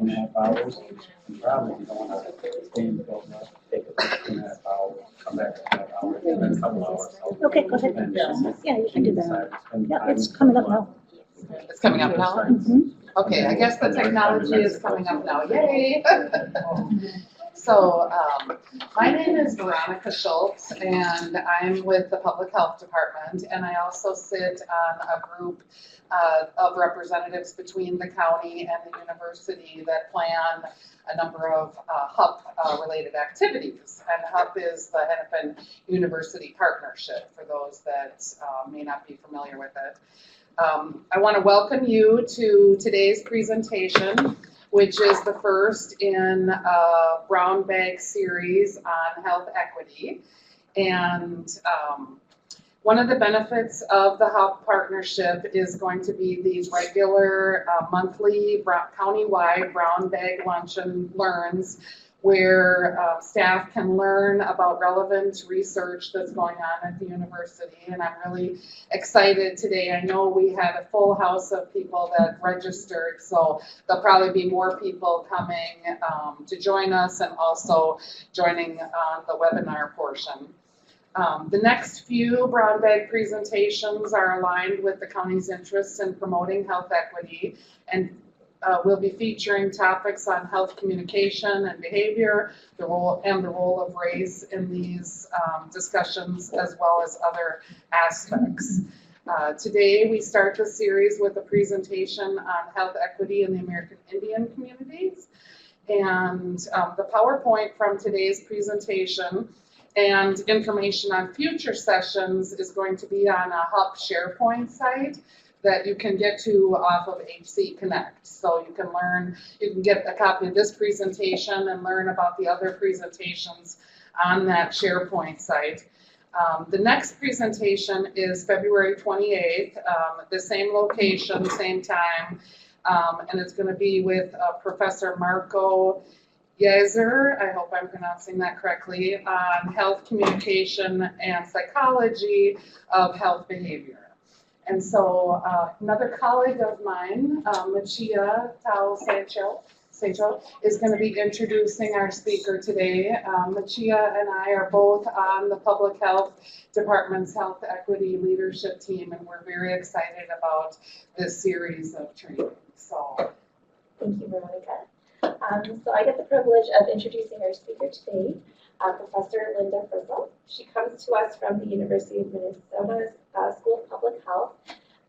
2.5 hours, and probably you don't want to stay in the building, take it 2.5 hours, come back for 5 hours, and then a couple hours. Okay, go ahead. And Yeah, you can do that. spend Yeah, time it's coming up now. It's coming up now? Mhm. Okay, I guess the technology is coming up now, yay! So, my name is Veronica Schultz, and I'm with the Public Health Department, and I also sit on a group of representatives between the county and the university that plan a number of HUP-related activities. And HUP is the Hennepin-University partnership, for those that may not be familiar with it. I want to welcome you to today's presentation, which is the first in a Brownbag series on health equity. And one of the benefits of the HUP partnership is going to be these regular monthly county-wide Brownbag Lunch and Learns, where staff can learn about relevant research that's going on at the university. And I'm really excited today. I know we had a full house of people that registered, so there'll probably be more people coming to join us and also joining on the webinar portion. The next few Brownbag presentations are aligned with the county's interests in promoting health equity, and we'll be featuring topics on health communication and behavior, the role of race in these discussions, as well as other aspects. Today, we start the series with a presentation on health equity in the American Indian communities. And the PowerPoint from today's presentation and information on future sessions is going to be on a HUP SharePoint site that you can get to off of HC Connect. So you can get a copy of this presentation and learn about the other presentations on that SharePoint site. The next presentation is February 28th, at the same location, same time, and it's going to be with Professor Marco Yezer, I hope I'm pronouncing that correctly, on health communication and psychology of health behavior. And so another colleague of mine, Machia Tao Sancho, is going to be introducing our speaker today. Machia and I are both on the Public Health Department's Health Equity Leadership Team, and we're very excited about this series of training. So, thank you, Veronica. So I get the privilege of introducing our speaker today, Professor Linda Frizzell. She comes to us from the University of Minnesota's School of Public Health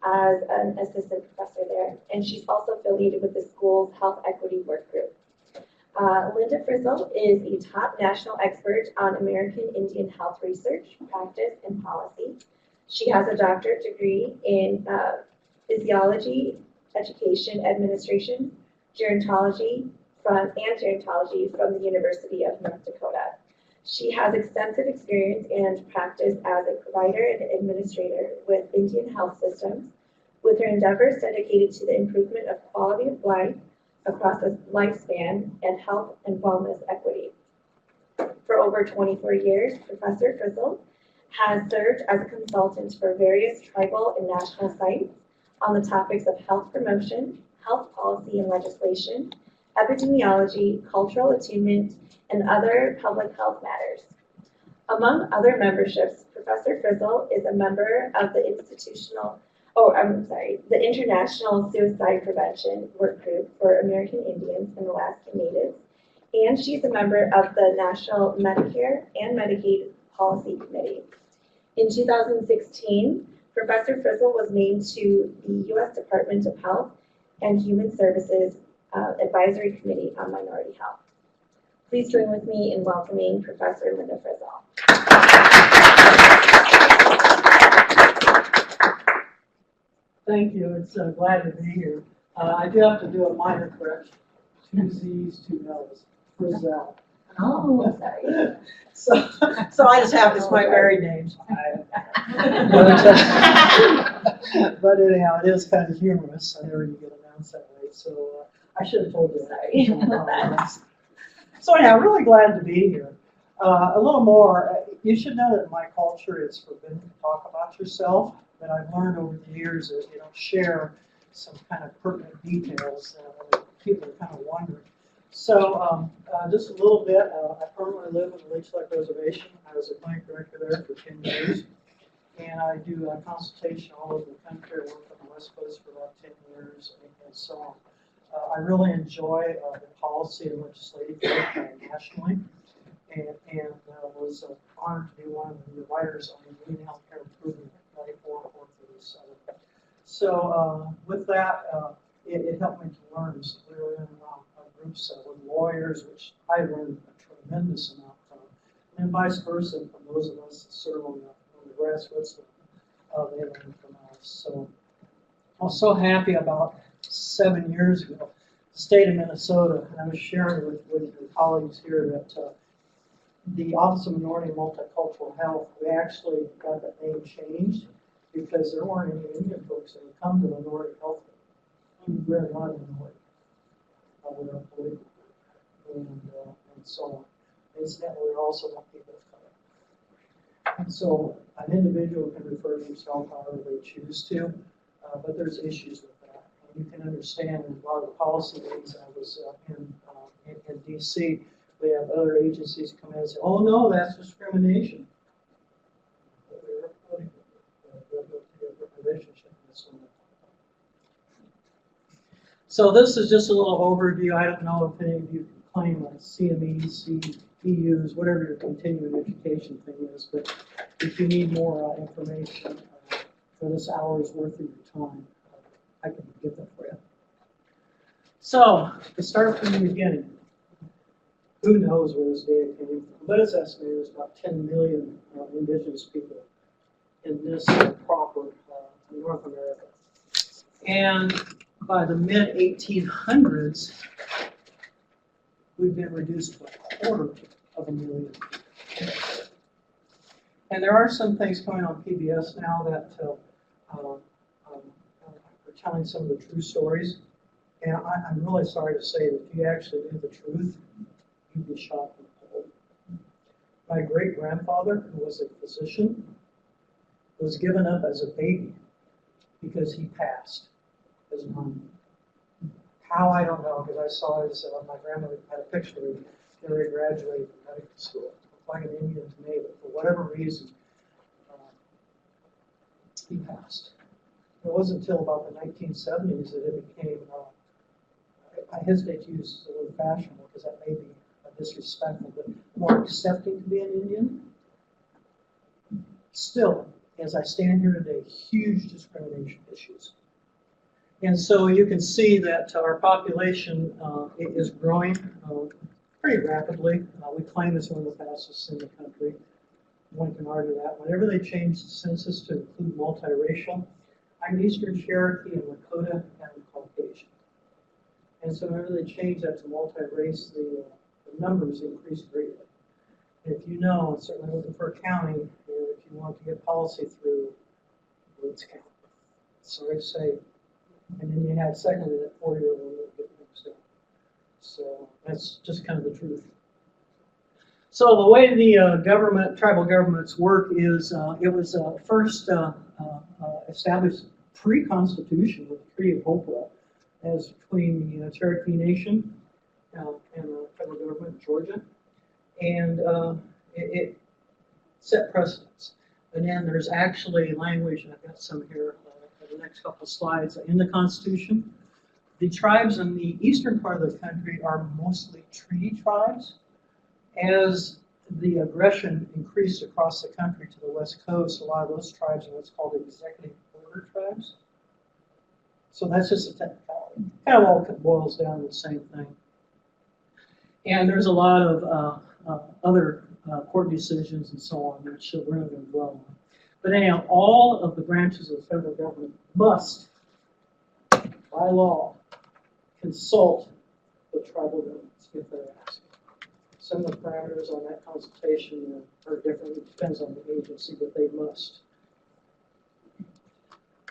as an assistant professor there, and she's also affiliated with the school's Health Equity Work Group. Linda Frizzell is a top national expert on American Indian health research, practice, and policy. She has a doctorate degree in physiology, education, administration, gerontology from the University of North Dakota. She has extensive experience and practice as a provider and administrator with Indian health systems, with her endeavors dedicated to the improvement of quality of life across a lifespan and health and wellness equity. For over 24 years, Professor Frizzell has served as a consultant for various tribal and national sites on the topics of health promotion, health policy and legislation, epidemiology, cultural attunement, and other public health matters. Among other memberships, Professor Frizzell is a member of the International Suicide Prevention Work Group for American Indians and Alaskan Natives, and she's a member of the National Medicare and Medicaid Policy Committee. In 2016, Professor Frizzell was named to the U.S. Department of Health and Human Services Advisory Committee on Minority Health. Please join with me in welcoming Professor Linda Frizzell. Thank you. It's glad to be here. I do have to do a minor correction. 2 Z's, 2 L's. Frizzell. Oh, sorry. So I just have it's my married name. But anyhow, it is kind of humorous whenever you get announced that way. So I should have told you that. Sorry. So anyhow, really glad to be here. A little more, you should know that in my culture it's forbidden to talk about yourself, but I've learned over the years that you don't share some kind of pertinent details people are kind of wondering. So just a little bit, I permanently live on the Leech Lake Reservation. I was a clinic director there for 10 years. And I do consultation all over the country. I worked on the West Coast for about 10 years and so on. I really enjoy the policy and legislative work nationally, and was honored to be one of the writers on the Union Healthcare Improvement 94-437. So with that, it helped me to learn. So we were in groups with lawyers, which I learned a tremendous amount from, and vice versa from those of us that serve on the grassroots level. They learn from us. So I was so happy about 7 years ago, the state of Minnesota, and I was sharing with your colleagues here that the Office of Minority and Multicultural Health, we actually got that name changed because there weren't any Indian folks that would come to minority health. We're not a minority. We're a political group, and so on. Incidentally, we're also not people of color. And so an individual can refer to himself however they choose to, but there's issues with that. And you can understand in a lot of the policy meetings I was in D.C., we have other agencies come in and say, oh no, that's discrimination. But we're a political relationship in this one. So this is just a little overview. I don't know if any of you can claim a CME, CEUs, whatever your continuing education thing is, but if you need more information for this hour's worth of your time, I can get that for you. So, to start from the beginning, who knows where this data came from, but it's estimated there's about 10 million indigenous people in this proper North America. And by the mid-1800s, we've been reduced to 250,000. And there are some things going on PBS now that are telling some of the true stories. And I'm really sorry to say that if you actually knew the truth, you'd be shocked and appalled. My great-grandfather, who was a physician, was given up as a baby because he passed as an army. How, I don't know, because I saw his, my grandmother had a picture of him when he graduated from medical school. Looked like an Indian to me, but for whatever reason, he passed. It wasn't until about the 1970s that it became, I hesitate to use the word fashionable because that may be disrespectful, but more accepting to be an Indian. Still, as I stand here today, huge discrimination issues. And so you can see that our population is growing pretty rapidly. We claim it's one of the fastest in the country. One can argue that. Whenever they change the census to include multiracial, I'm Eastern Cherokee and Lakota and Caucasian. And so whenever they change that to multi-race, the numbers increase greatly. And if you know, certainly looking for a county, if you want to get policy through, let's count. Sorry to say. And then you had secondly that 4-year-old that get mixed up. So that's just kind of the truth. So the way the tribal governments work is it was first established pre-Constitution with the Treaty of Hopewell as between the Cherokee Nation and the federal government in Georgia. And it set precedents. And then there's actually language, and I've got some here for the next couple of slides, in the Constitution. The tribes in the eastern part of the country are mostly treaty tribes. As the aggression increased across the country to the west coast, a lot of those tribes are what's called executive order tribes. So that's just a technicality. Kind of all boils down to the same thing. And there's a lot of other court decisions and so on that we're not going to dwell on. But anyhow, all of the branches of the federal government must, by law, consult with tribal governments if they're asked. Some of the parameters on that consultation are different. It depends on the agency, but they must.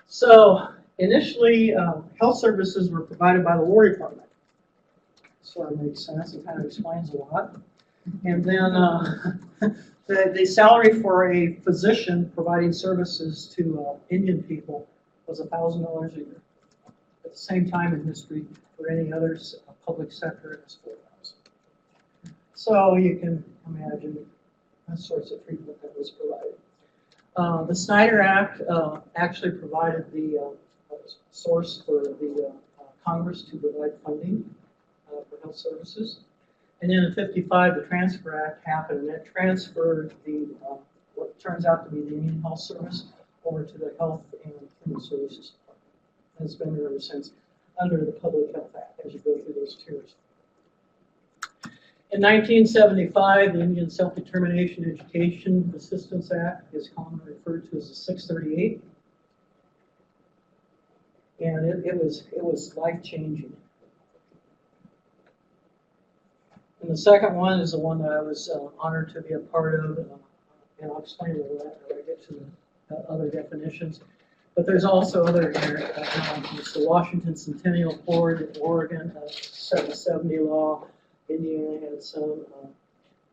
So initially, health services were provided by the War Department. Sort of makes sense. It kind of explains a lot. And then the salary for a physician providing services to Indian people was $1,000 a year. At the same time in history, For any other public sector, it's $4,000. So you can imagine the sorts of treatment that was provided. The Snyder Act actually provided the source for the Congress to provide funding for health services. And then in '55, the Transfer Act happened, and it transferred the what turns out to be the Indian Health Service over to the Health and Human Services Department. And it's been there ever since, under the Public Health Act, as you go through those tiers. In 1975, the Indian Self-Determination Education Assistance Act is commonly referred to as the 638. And it was life-changing. And the second one is the one that I was honored to be a part of, and I'll explain a little bit when I get to the other definitions. But there's also other here. It's the Washington Centennial Accord, Oregon, 770 law. Indiana had some.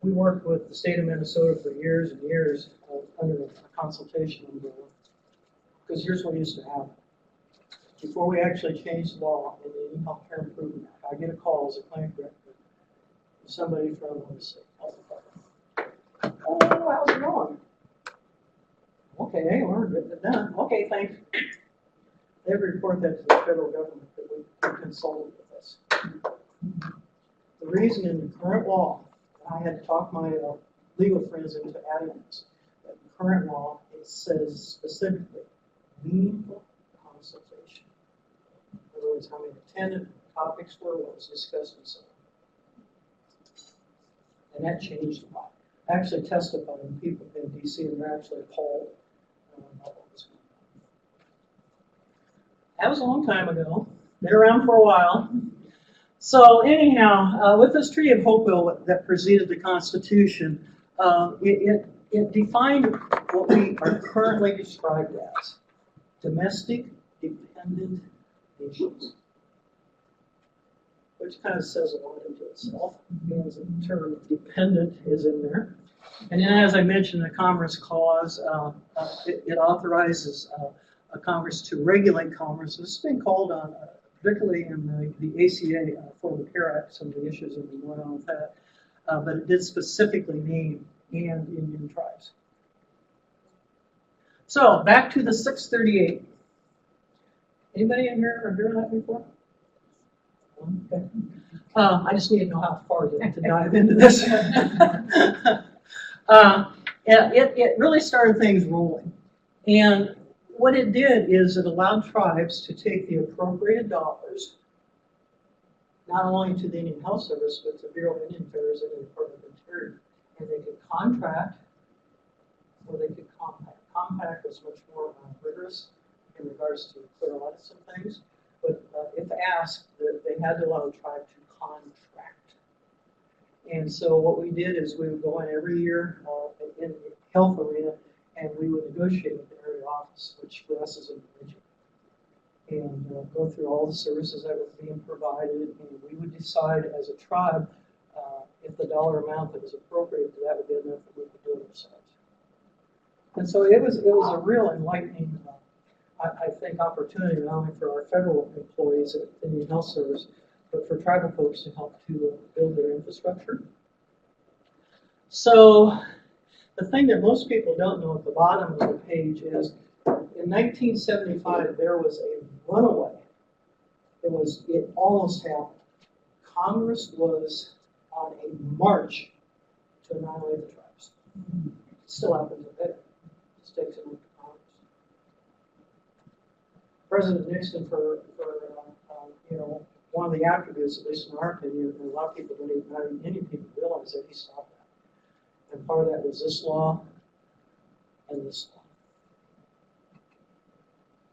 We worked with the state of Minnesota for years and years under a consultation umbrella. Because here's what used to happen. Before we actually changed the law in the Indian Health Care Improvement Act, I get a call as a clinic director from somebody from the health department. Oh, how's it going? Okay, we're getting it done. Okay, thanks. They report that to the federal government that we consulted with us. The reason in the current law, I had to talk my legal friends into adding this, that the current law, it says specifically, meaningful consultation. In other words, how many attended, topics were, what was discussed, and so on. And that changed a lot. I actually testified in people in DC, and they're actually appalled about what was going on. That was a long time ago. Been around for a while. So anyhow, with this Treaty of Hopewell that preceded the Constitution, it defined what we are currently described as domestic dependent nations, which kind of says a lot into itself, because the term dependent is in there. And then, as I mentioned, the Commerce Clause, it authorizes a Congress to regulate commerce. This has been called on, particularly in the ACA, Affordable Care Act, some of the issues that have been going on with that. But it did specifically name and Indian tribes. So, back to the 638. Anybody in here ever heard of that before? Okay. I just need to know how far to dive into this. It really started things rolling. And what it did is it allowed tribes to take the appropriated dollars, not only to the Indian Health Service, but to Bureau of Indian Affairs and the Department of Interior. And they could contract, or they could compact. Compact was much more rigorous in regards to clear audits and things. But if asked, they had to allow the tribe to contract. And so what we did is we would go in every year in the health arena, and we would negotiate with the area office, which for us is in the region, and go through all the services that were being provided, and we would decide as a tribe if the dollar amount that was appropriate to that would be enough that we could do it ourselves. And so it was a real enlightening, I think, opportunity not only for our federal employees at the Indian Health Service, but for tribal folks to help to build their infrastructure. So the thing that most people don't know at the bottom of the page is in 1975 there was a runaway. It almost happened. Congress was on a march to annihilate the tribes. It still happens today. It just takes an act of Congress. President Nixon, for one of the attributes, at least in our opinion, and a lot of people don't even, not even many people realize that he stopped that. And part of that was this law and this law.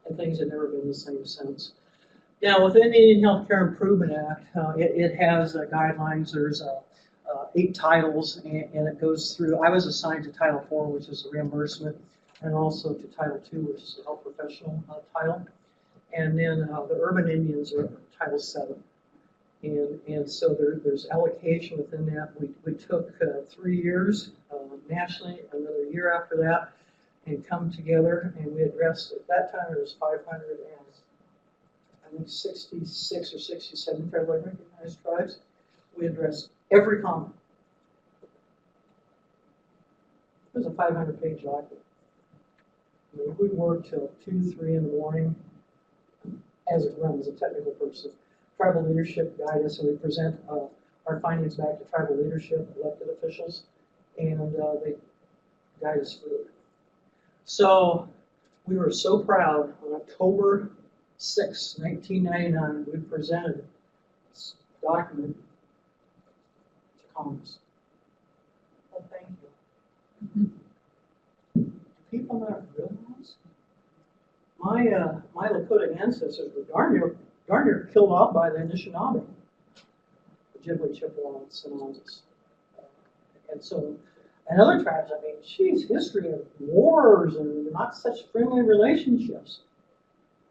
And things have never been the same since. Now, within the Indian Health Care Improvement Act, it has guidelines. There's 8 titles, and it goes through. I was assigned to Title IV, which is the reimbursement, and also to Title II, which is the health professional title. And then the urban Indians are Title VII. And so there's allocation within that. We took 3 years nationally, another year after that, and come together, and we addressed, at that time it was 500 and I think 66 or 67 federally recognized tribes. We addressed every comment. It was a 500-page document. I mean, we worked till 2, 3 in the morning as it runs, a technical person. Tribal leadership guide us, and we present our findings back to tribal leadership, elected officials, and they guide us through it. So we were so proud on October 6, 1999, we presented this document to Congress. Well, thank you. Do people not realize? My Lakota ancestors were darn near killed off by the Anishinaabe, the Ojibwe, Chippewa, and Sonomas. And so, and other tribes, I mean, geez, history of wars and not such friendly relationships.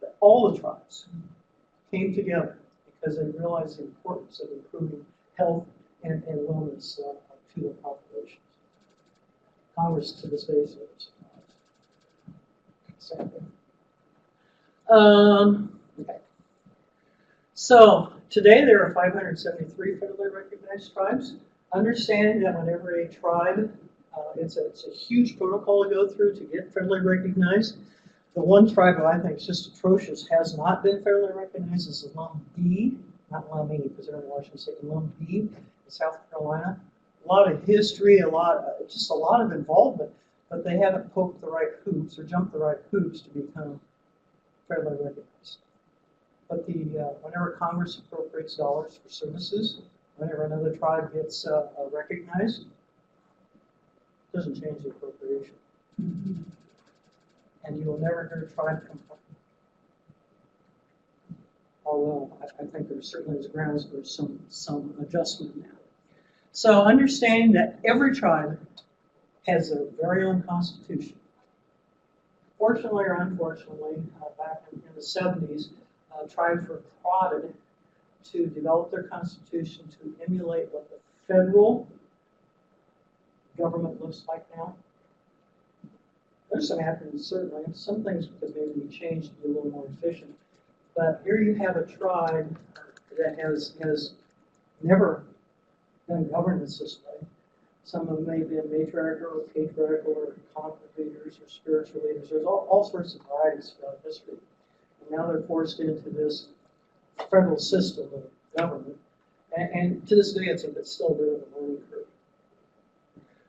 But all the tribes came together because they realized the importance of improving health and wellness to the populations. Congress to this day serves. Sadly. Okay. So today there are 573 federally recognized tribes. Understand that whenever a tribe, it's a huge protocol to go through to get federally recognized. The one tribe that I think is just atrocious has not been federally recognized is the Lumbee, not Lummi because they're in Washington State, Lumbee in South Carolina. A lot of history, just a lot of involvement, but they haven't poked the right hoops or jumped the right hoops to become federally recognized. But whenever Congress appropriates dollars for services, whenever another tribe gets recognized, it doesn't change the appropriation. And you will never hear a tribe complain. Although I think there certainly is grounds for some adjustment now. So understanding that every tribe has their very own constitution. Fortunately or unfortunately, back in the 70s, tribes were prodded to develop their constitution to emulate what the federal government looks like now. There's some happenings, certainly. Some things because maybe we changed to be a little more efficient. But here you have a tribe that has never done governance this way. Some of them may be matriarchal or patriarchal or conflict leaders or spiritual leaders. There's all sorts of varieties throughout history. And now they're forced into this federal system of government. And to this day, it's still a bit of a learning curve.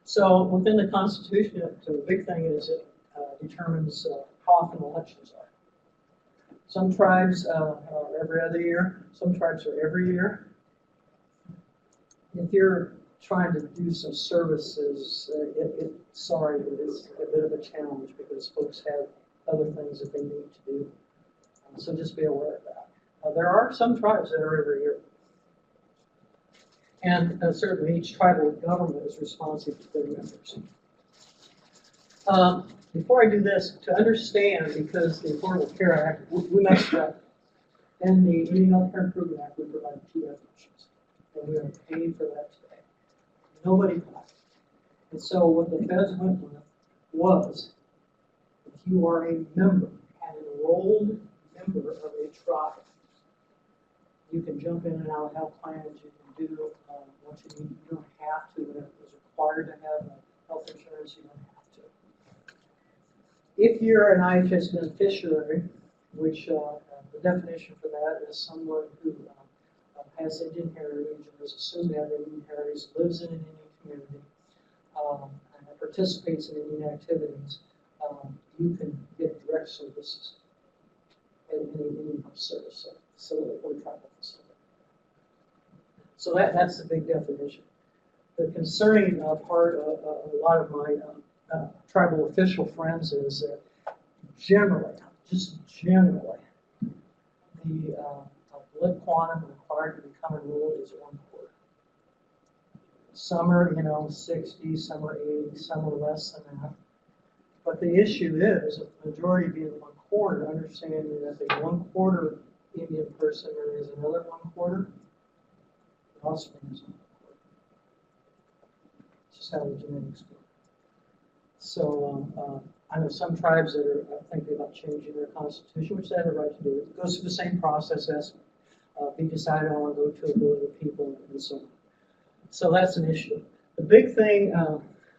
So within the Constitution, the big thing is it determines how often elections are. Some tribes are every other year. Some tribes are every year. If you're trying to do some services, sorry, but it's a bit of a challenge because folks have other things that they need to do. So just be aware of that. There are some tribes that are every year. And certainly each tribal government is responsive to their members. Before I do this, to understand, because the Affordable Care Act, we messed up. In the Indian Health Care Improvement Act, we provided 2 definitions. And we are paying for that today. Nobody got it. And so what the feds went with was, if you are a member, an enrolled member of a tribe, you can jump in and out of health plans, you can do what you need. You don't have to, when it was required to have health insurance, you don't have to. If you're an IHS beneficiary, which the definition for that is someone who has Indian heritage and is assumed to have Indian heritage, lives in an Indian community, and participates in Indian activities, you can get direct services in any Indian service facility or tribal facility. So that's the big definition. The concerning part of a lot of my tribal official friends is that generally, just generally, the blood quantum required to become enrolled is 1/4. Some are, 60, some are 80, some are less than that. But the issue is, if the majority being 1/4, understanding that the 1/4 Indian person is another 1/4, the offspring is 1/4. It's just how the genetics go. So I know some tribes that are thinking about changing their constitution, which they have the right to do. It goes through the same process as be decided on, go to a vote of the people, and so on. So that's an issue. The big thing,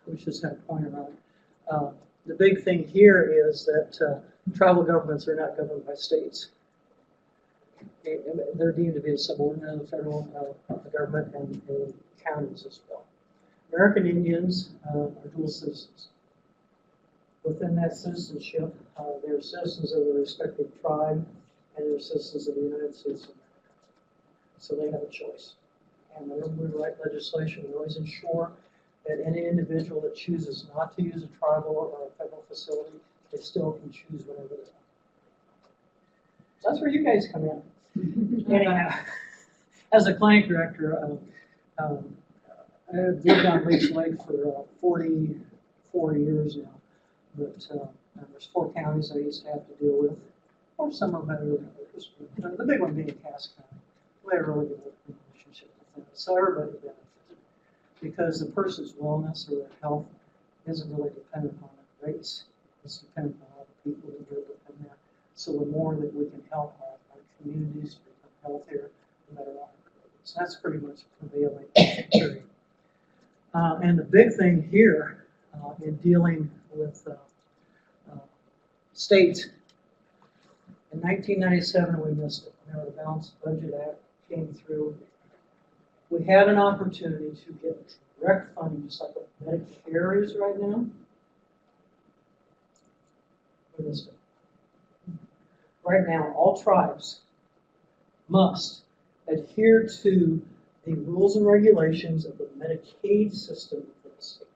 which is kind of pointed out, the big thing here is that tribal governments are not governed by states. They're deemed to be a subordinate of the federal government and counties as well. American Indians are dual citizens. Within that citizenship, they're citizens of their respective tribe and they're citizens of the United States of America. So they have a choice. And whenever we write legislation, we always ensure that any individual that chooses not to use a tribal or a federal facility, they still can choose whatever they want. So that's where you guys come in. Anyhow, as a clinic director, I've lived on Leech Lake for 44 years now. But there's 4 counties I used to have to deal with, or some are better than others. But the big one being Cass County. We have a really good relationship with them. So everybody benefits because the person's wellness or their health isn't really dependent on their race. It's dependent on all the people that live within there. So the more that we can help our communities become healthier, the better off. So that's pretty much prevailing theory. And the big thing here in dealing with states, in 1997 we missed it. You know, the Balanced Budget Act came through. We had an opportunity to get direct funding, just like what Medicare is right now. We missed it. Right now, all tribes must adhere to the rules and regulations of the Medicaid system of the state.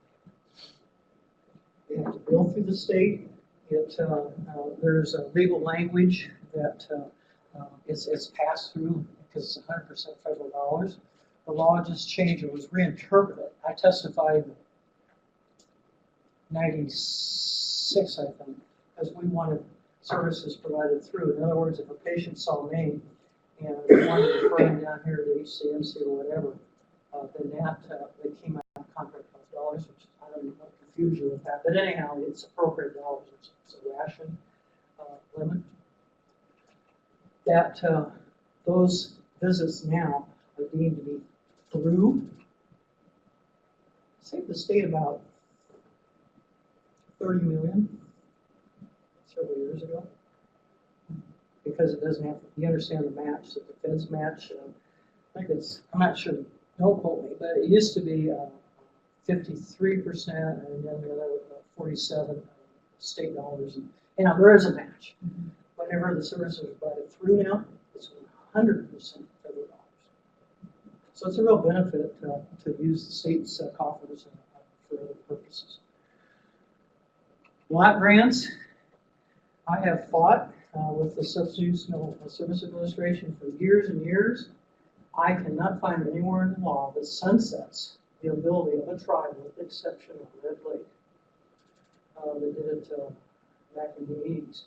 They have to bill through the state. There's a legal language that is passed through because it's 100% federal dollars. The law just changed. It was reinterpreted. I testified in 96, I think, because we wanted services provided through. In other words, if a patient saw me and they wanted to refer him down here to HCMC or whatever, then they came out of contract dollars, which I don't know what confusion with that. But anyhow, it's appropriate dollars. It's a ration limit. That those visits now are deemed to be through. Saved the state about $30 million several years ago. Because it doesn't have, you understand the match, that the feds match, I think it's, I'm not sure, don't quote me, but it used to be 53% and then the other 47 state dollars. And there is a match. Whenever the services are provided through now, it's 100% federal dollars. So it's a real benefit to use the state's coffers for other purposes. Block grants, I have fought with the Substance Use Service Administration for years and years. I cannot find anywhere in the law that sunsets the ability of a tribe, with the exception of Red Lake, that did it back in the 80s,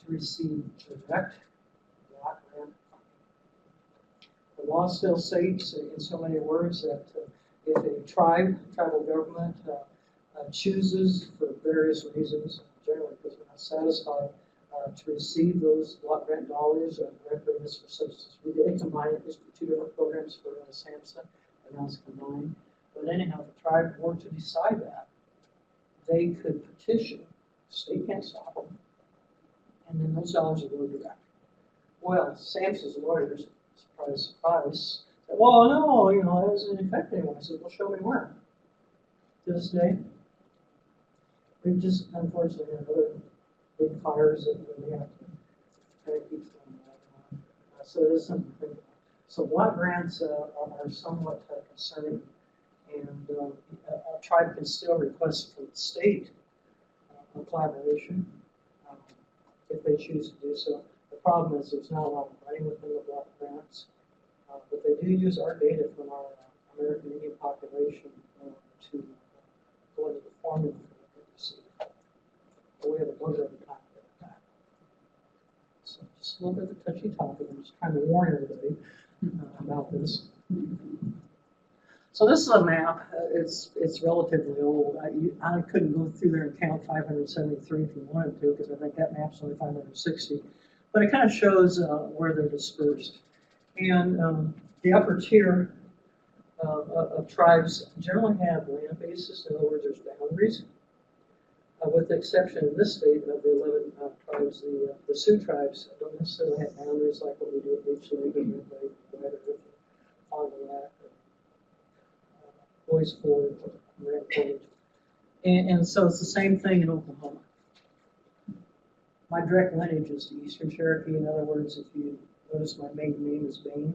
to receive direct block grant funding. The law still states in so many words that if a tribal government chooses for various reasons, generally because we're not satisfied, to receive those block grant dollars directly for substance. We did combine it just for 2 different programs for SAMHSA, and now it's combined. But anyhow, if the tribe were to decide that, they could petition, the state can't stop them, and then those dollars will go direct. Well, SAMHSA's lawyers, surprise, surprise, said, well, no, that doesn't affect anyone. I said, well, show me where. To this day, we've just unfortunately had other big fires that we have to try to keep them alive. So it is something to think about. So block grants are somewhat concerning, and a tribe can still request from the state a collaboration if they choose to do so. The problem is there's not a lot of money within the block grants, but they do use our data from our American Indian population to go into the formula for what they receive. We have a little bit of time for that. So just a little bit of a touchy topic. I'm just trying to warn everybody about this. So this is a map. It's relatively old. I couldn't go through there and count 573 if you wanted to, because I think that map's only 560. But it kind of shows where they're dispersed. And the upper tier of tribes generally have land bases. In other words, there's boundaries. With the exception in this state of the 11 tribes, the Sioux tribes don't necessarily have boundaries like what we do at Beach League and Fond du Lac, Boys Ford, Grand Portage. And so it's the same thing in Oklahoma. My direct lineage is to Eastern Cherokee. In other words, if you notice my maiden name is Bain,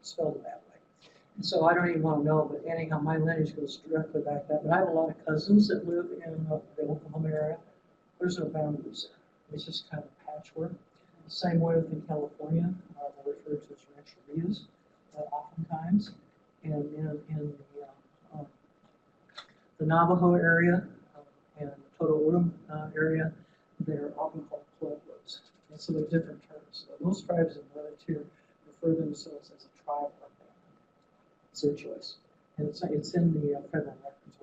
spelled that way. And so I don't even want to know, but anyhow, my lineage goes directly back that. But I have a lot of cousins that live in the Oklahoma area. There's no boundaries there. It's just kind of patchwork. Same way within California, they're referred to as rancherias oftentimes. And in the Navajo area and the Toto'odum area, they're often called pueblos. And so they're different terms. So most tribes in the other tier refer themselves as a tribe or family. It's their choice. And it's in the federal records.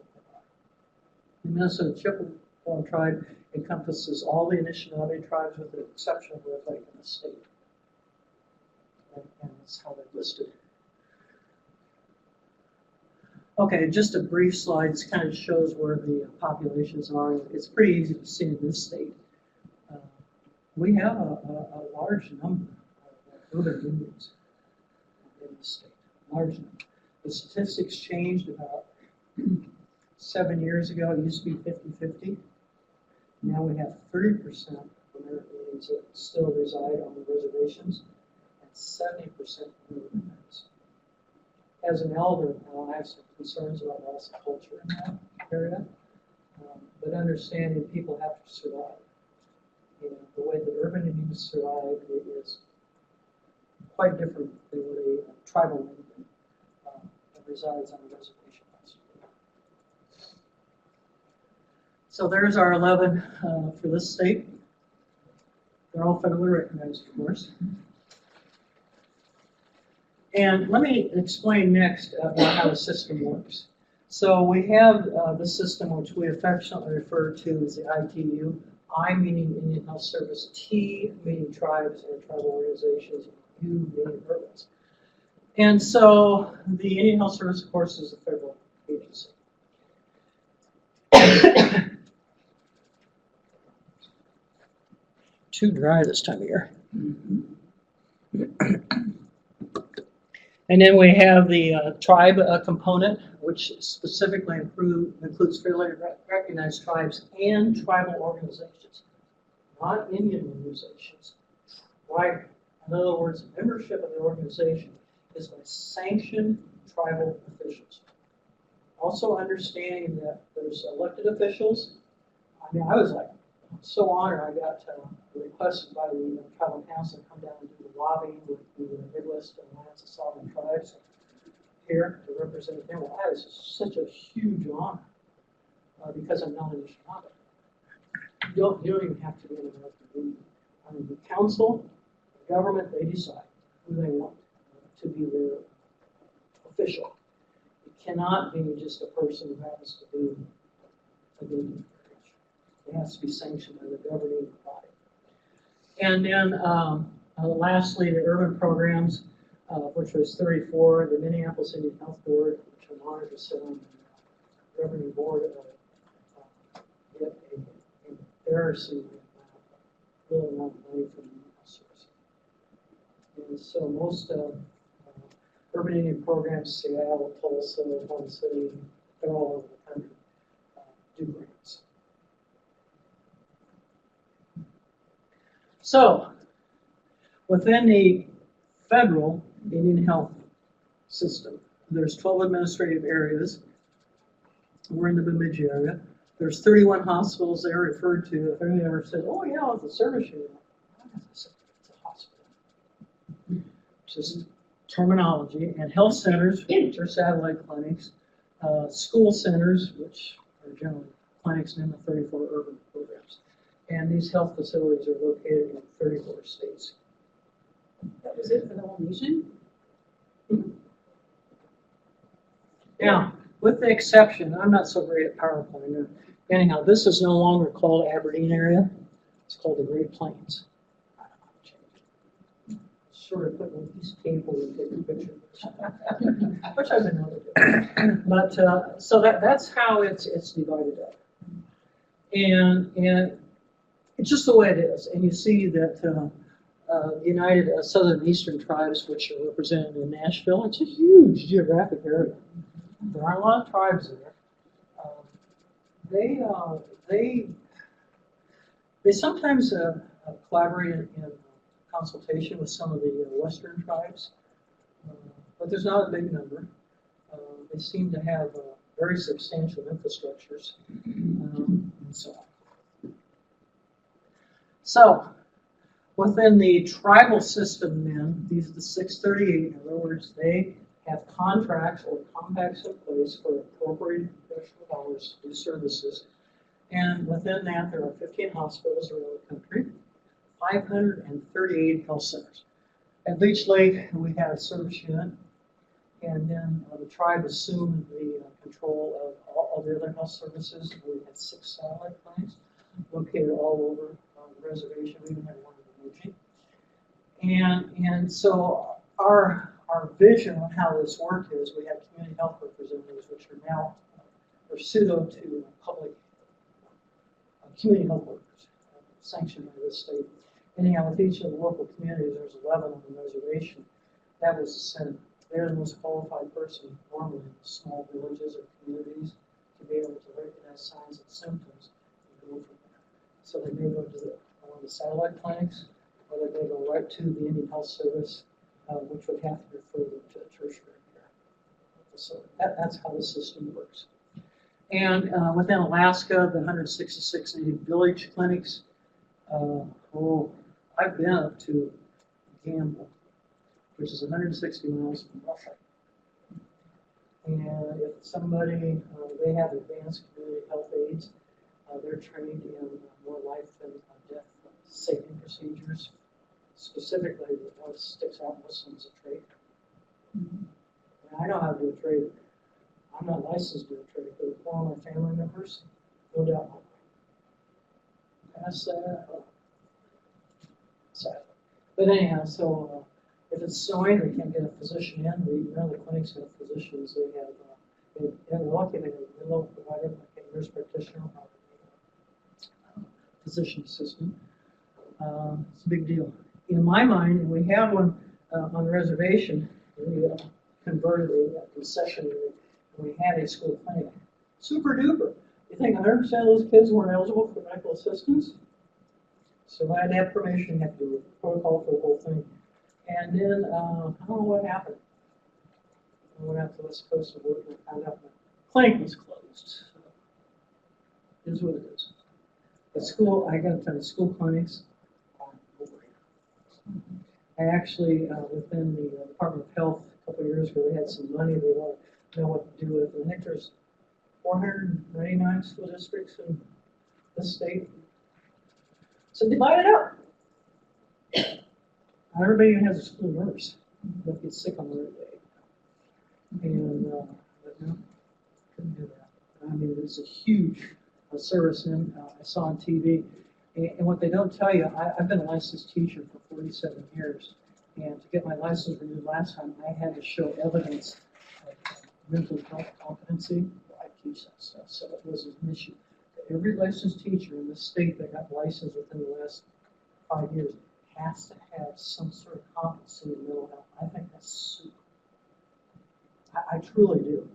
The Minnesota Chippewa tribe encompasses all the Anishinaabe tribes with the exception of where like in the state. And that's how they're listed. Okay, just a brief slide. This kind of shows where the populations are. It's pretty easy to see in this state. We have a large number of urban Indians in the state, large number. The statistics changed about 7 years ago. It used to be 50-50. Now we have 30% of American Indians that still reside on the reservations and 70% in urban areas. As an elder, I have some concerns about loss of culture in that area, but understanding people have to survive. And the way that urban Indians survive is quite different than what a tribal Indian that resides on a reservation has. So there's our 11 for this state. They're all federally recognized, of course. And let me explain next about how the system works. So we have the system which we affectionately refer to as the ITU, I meaning Indian Health Service, T meaning tribes and tribal organizations, U meaning urbans. And so the Indian Health Service, of course, is a federal agency. Too dry this time of year. And then we have the tribe component, which specifically includes federally recognized tribes and tribal organizations, not Indian organizations. Right? In other words, membership of the organization is by sanctioned tribal officials. Also understanding that there's elected officials. I mean, I was like so honored. I got requested by the tribal council to come down and do the lobbying with the Midwest Alliance of Sovereign Tribes here to represent them. Well, that is such a huge honor because I'm not an Anishinaabe. You don't even have to be an American Indian. I mean, the council, the government, they decide who they want to be their official. It cannot be just a person who happens to be an Indian. It has to be sanctioned by the governing body. And then lastly, the urban programs, which was 34, the Minneapolis Indian Health Board, which I'm honored to sit on the governing board of, get an embarrassing little amount of money from the Indian Health Service. And so most urban Indian programs, Seattle, Tulsa, Oklahoma City, they're all over the country, do grants. So, within the federal Indian health system, there's 12 administrative areas. We're in the Bemidji area. There's 31 hospitals they're referred to. If anyone ever said, oh yeah, it's a service unit. It's a hospital. Just terminology. And health centers, which are satellite clinics. School centers, which are generally clinics in the 34 urban programs. And these health facilities are located in 34 states. That was it for the whole nation? Now, with the exception, I'm not so great at PowerPoint. Anyhow, this is no longer called Aberdeen area. It's called the Great Plains. Sort of put on a piece of paper and take a picture, which I've been able to do. But so that's how it's divided up, and it's just the way it is. And you see that United Southern and Eastern Tribes, which are represented in Nashville, it's a huge geographic area. There are a lot of tribes there. They sometimes collaborate in consultation with some of the Western tribes, but there's not a big number. They seem to have very substantial infrastructures, and so on. So, within the tribal system then, these are the 638, in other words, they have contracts or compacts in place for appropriated professional dollars to do services. And within that, there are 15 hospitals around the country, 538 health centers. At Leech Lake, we had a service unit, and then the tribe assumed the control of all the other health services. We had 6 satellite clinics located all over the reservation. We even had one in Emoji. And so our vision on how this worked is we have community health representatives, which are now pseudo to public community health workers, sanctioned by the state. Anyhow, with each of the local communities, there's 11 on the reservation. That was the center. They're the most qualified person normally in small villages or communities to be able to recognize signs and symptoms and go from there. So they may go to one of the satellite clinics, or they may go right to the Indian Health Service, which would have to refer them to tertiary care. So that's how the system works. And within Alaska, the 166 native village clinics, I've been up to Gamble, which is 160 miles from Buffalo. And if somebody, they have advanced community health aides, they're trained in more life than death saving procedures. Specifically, what sticks out most is a trach. And I know how to do a trach. I'm not licensed to do a trach, but with one of my family members, no doubt. That's sad. But anyhow, so if it's snowing, they can't get a physician in. None of the clinics have physicians. They're lucky they have a local provider, like a nurse practitioner or a physician assistant. It's a big deal. In my mind, and we have one on the reservation, we converted a concession area, and we had a school clinic. Super duper. You think 100% of those kids weren't eligible for medical assistance? So I had to have permission, had to do a protocol for the whole thing. And then, I don't know what happened. I went out to the West Coast and worked and found out the clinic was closed. So it is what it is. The school, I got to tell you, school clinics are boring. I actually, within the Department of Health a couple of years ago, they had some money they wanted to know what to do with. I think there's 499 school districts in this state. So divide it up. Not everybody even has a school nurse. They'll get sick on their day. And, but no, couldn't do that. I mean, it's a huge service in, I saw on TV. And what they don't tell you, I've been a licensed teacher for 47 years. And to get my license renewed last time, I had to show evidence of mental health competency. I teach that stuff, so it was an issue. Every licensed teacher in the state that got licensed within the last 5 years has to have some sort of competency in mental health. I think that's super. I truly do.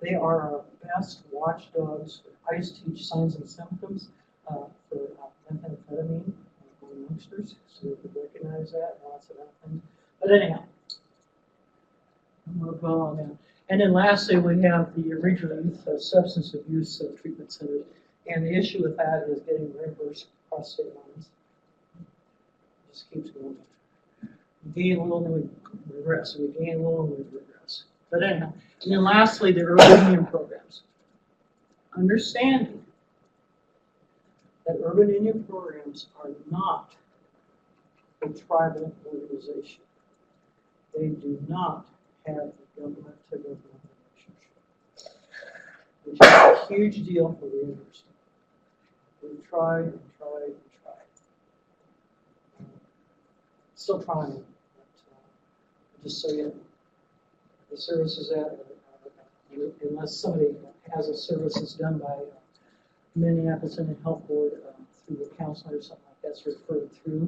They are our best watchdogs. I used to teach signs and symptoms for methamphetamine among youngsters, so they could recognize that and lots of other things. But anyhow, we'll go on now. And then lastly, we have the regional youth substance abuse treatment centers. And the issue with that is getting reimbursed across state lines. It just keeps going. We gain a little, then we regress. We gain a little, then we regress. But anyhow, and then lastly, the urban Indian programs. Understanding that urban Indian programs are not a tribal organization. They do not have a government-to-government relationship. huge deal for the university. We've tried and tried and tried. Still trying, but just so you know, the services that, unless somebody has a service that's done by Minneapolis Indian Health Board through the counselor or something like that's referred through.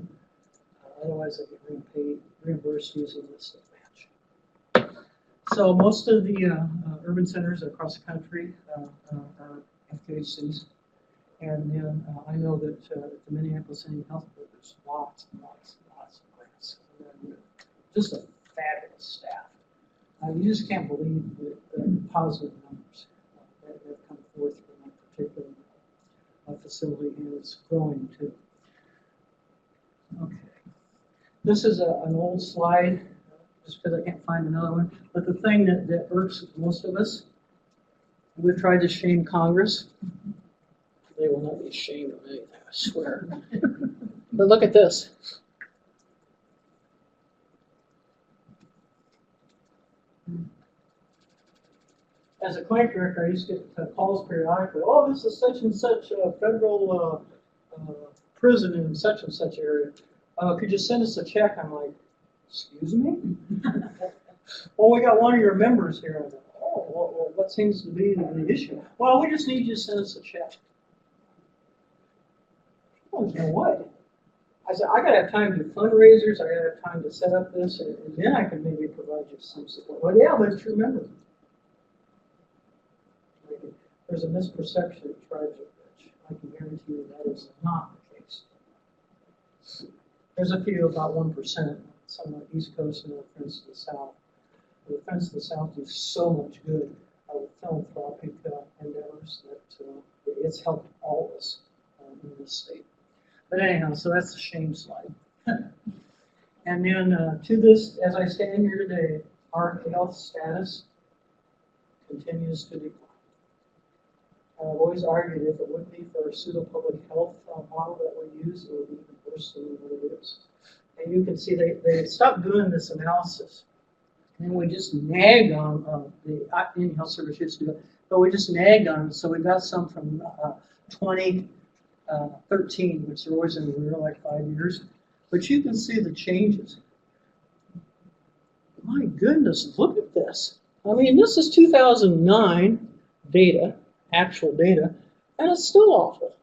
Otherwise, they get reimbursed using this match. So most of the urban centers across the country are FQHCs. And then I know that the Minneapolis Indian Health Board, there's lots and lots and lots of grants. And just a fabulous staff. You just can't believe the positive numbers that have come forth from that particular facility, and it's growing too. Okay. This is an old slide, just because I can't find another one. But the thing that irks most of us, we've tried to shame Congress. They will not be ashamed of anything, I swear. But look at this. As a clinic director, I used to get calls periodically. Oh, this is such and such a federal prison in such and such area. Could you send us a check? I'm like, excuse me? Well, we got one of your members here. I go, oh, well, what seems to be the issue? Well, we just need you to send us a check. Oh, you know what? I said, I got to have time to do fundraisers. I got to have time to set up this, and then I can maybe provide you some support. Well, yeah, but it's your member. There's a misperception that tribes are rich. I can guarantee you that is not the case. There's a few, about 1%, some on the East Coast and no offense to the South. The offense to the South do so much good with philanthropic endeavors that it's helped all of us in this state. But anyhow, so that's the shame slide. And then to this, as I stand here today, our health status continues to decline. I've always argued if it wouldn't be for our pseudo-public health model that we use, it would be even worse than what it is. And you can see they stopped doing this analysis. And we just nagged on the Indian Health Service used to do it, but we just nagged on it. So we got some from 2013, which are always in the rear, like 5 years. But you can see the changes. My goodness, look at this. I mean, this is 2009 data. Actual data, and it's still awful.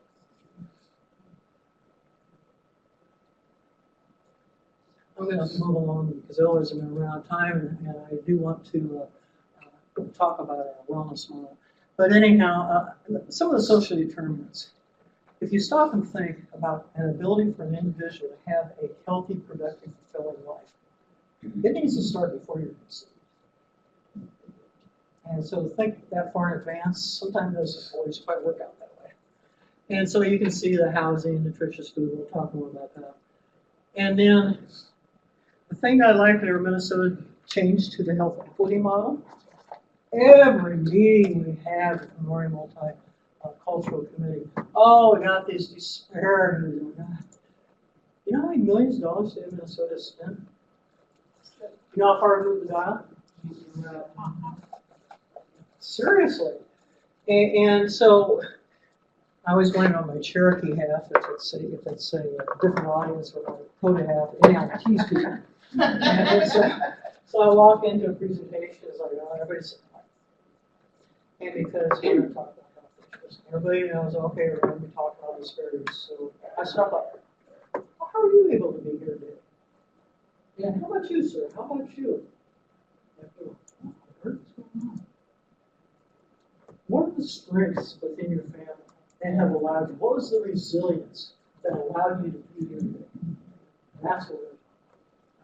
I'm going to move along because otherwise I'm going to run out of time, and I do want to talk about our wellness model. But anyhow, some of the social determinants. If you stop and think about an ability for an individual to have a healthy, productive, fulfilling life, it needs to start before you're conceived. And so to think that far in advance, sometimes doesn't always quite work out that way. And so you can see the housing, nutritious food, we'll talk more about that. And then the thing I like that Minnesota changed to the health equity model. Every meeting we have at the Memorial Multicultural Committee, oh, we got these disparities. You know how many millions of dollars state of Minnesota spent? You know how far we moved the dial? Seriously. And so I always went on my Cherokee half, if it's a different audience, or my Dakota half, anyhow, I tease people. And so I walk into a presentation, it's like, oh, everybody's and because we're going to talk about health issues. Everybody knows, okay, we're going to be talking about disparities. So I start like, well, how are you able to be here today? Yeah, how about you, sir? How about you? I go, oh, I heard what's going on. What are the strengths within your family that have allowed you? What was the resilience that allowed you to be here today? And that's what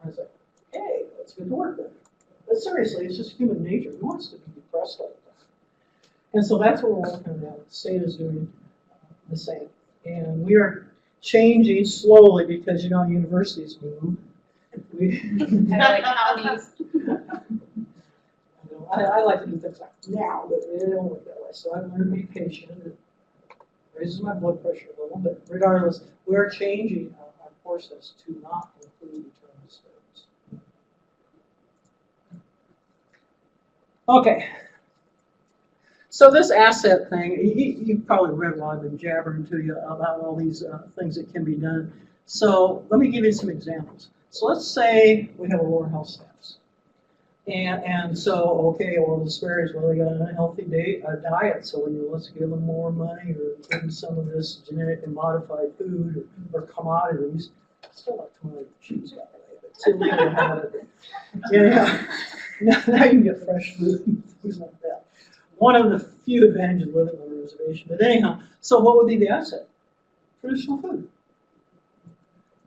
I was like, hey, let's get to work then. But seriously, it's just human nature. Who wants to be depressed like that? And so that's what we're working on now. The state is doing the same. And we are changing slowly because, you know, universities move. I like to do things like now, but they don't work that way. So I've learned to be patient. It raises my blood pressure a little, but regardless, we're changing our courses to not include eternal disturbance. Okay. So this asset thing, you've probably read what I've been jabbering to you about all these things that can be done. So let me give you some examples. So let's say we have a lower health status. And so, okay, well, the disparities, well, they got an unhealthy diet, so let's give them more money or give them some of this genetically modified food or commodities. Still like commodity cheese, by the way, but it's illegal to have it. Yeah. Now you can get fresh food and things like that. One of the few advantages of living on a reservation. But anyhow, so what would be the asset? Traditional food.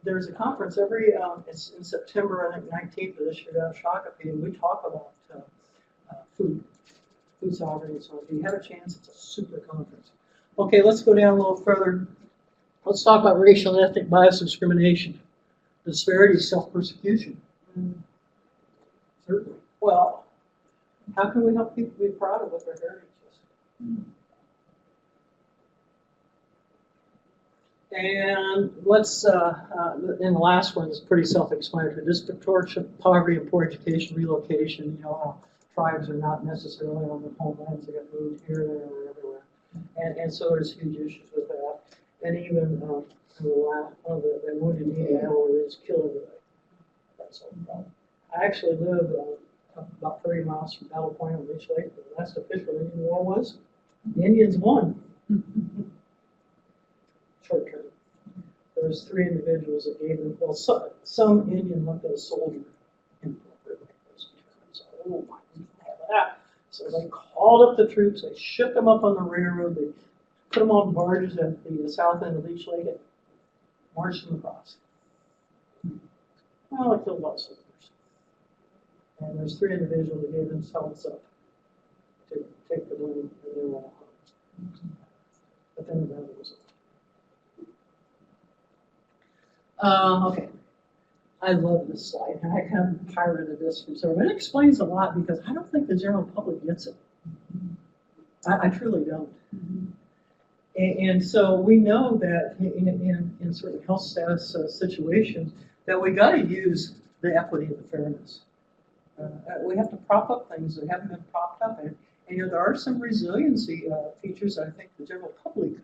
There's a conference it's in September, I think 19th of this year down in Shakopee, and we talk about food sovereignty. So if you have a chance, it's a super conference. Okay, let's go down a little further. Let's talk about racial and ethnic bias and discrimination. Disparity, self-persecution. Certainly. Well, how can we help people be proud of what their heritage is? And let's, and the last one is pretty self-explanatory. Disproportionate poverty and poor education, relocation. You know how tribes are not necessarily on their homelands; they get moved here, there, or everywhere. And so there's huge issues with that. And even the wounded knee animal where they just kill everybody. That's all the problem. I actually live about 30 miles from Battle Point on Leech Lake. The last official Indian war was the Indians won. Short term. There was 3 individuals that gave them, well, some Indian looked at a soldier and oh my, we can have that. So they called up the troops, they shipped them up on the railroad, they put them on barges at the south end of Leech Lake and marched them across. Well, they killed a lot of soldiers. And there's 3 individuals that gave themselves up to take the blame and they were all hung. But then the battle was over. Okay, I love this slide. I kind of pirated this from somewhere. It explains a lot because I don't think the general public gets it. I truly don't. And so we know that in certain health status situations that we got to use the equity and the fairness. We have to prop up things that haven't been propped up. And you know, there are some resiliency features I think the general public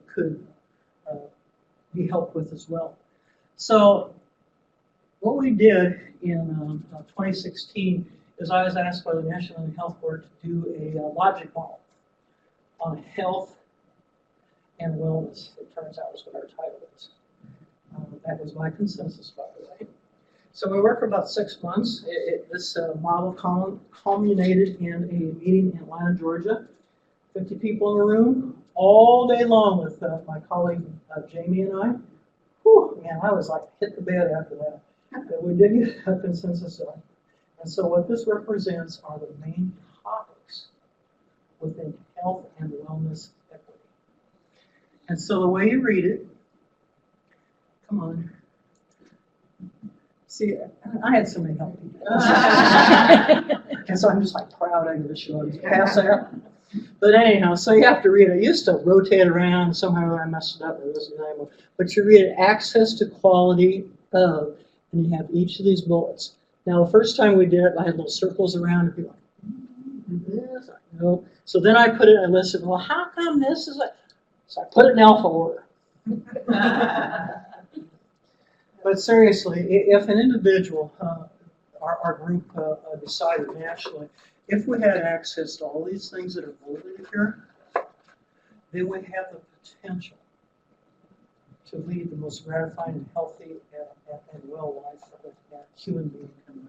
could be helped with as well. So what we did in 2016 is I was asked by the National Health Board to do a logic model on health and wellness. It turns out is what our title is. That was my consensus, by the way. So we worked for about 6 months. This model culminated in a meeting in Atlanta, Georgia. 50 people in the room, all day long with my colleague Jamie and I. Whew, man, I was like hit the bed after that. But we did get a consensus on. And so what this represents are the main topics within health and wellness equity. And so the way you read it, come on. See, I had somebody help me. And so I'm just like proud I get to show it. Pass that. But anyhow, so you have to read it. I used to rotate around. Somehow I messed it up. But you read it, access to quality of, and you have each of these bullets. Now, the first time we did it, I had little circles around and people like, this, no. So then I put it, I listed, well, how come this is like, so I put it in alpha order. But seriously, if an individual, our group decided nationally, if we had access to all these things that are bulleted here, then we have the potential to lead the most gratifying and healthy and well life of a human being coming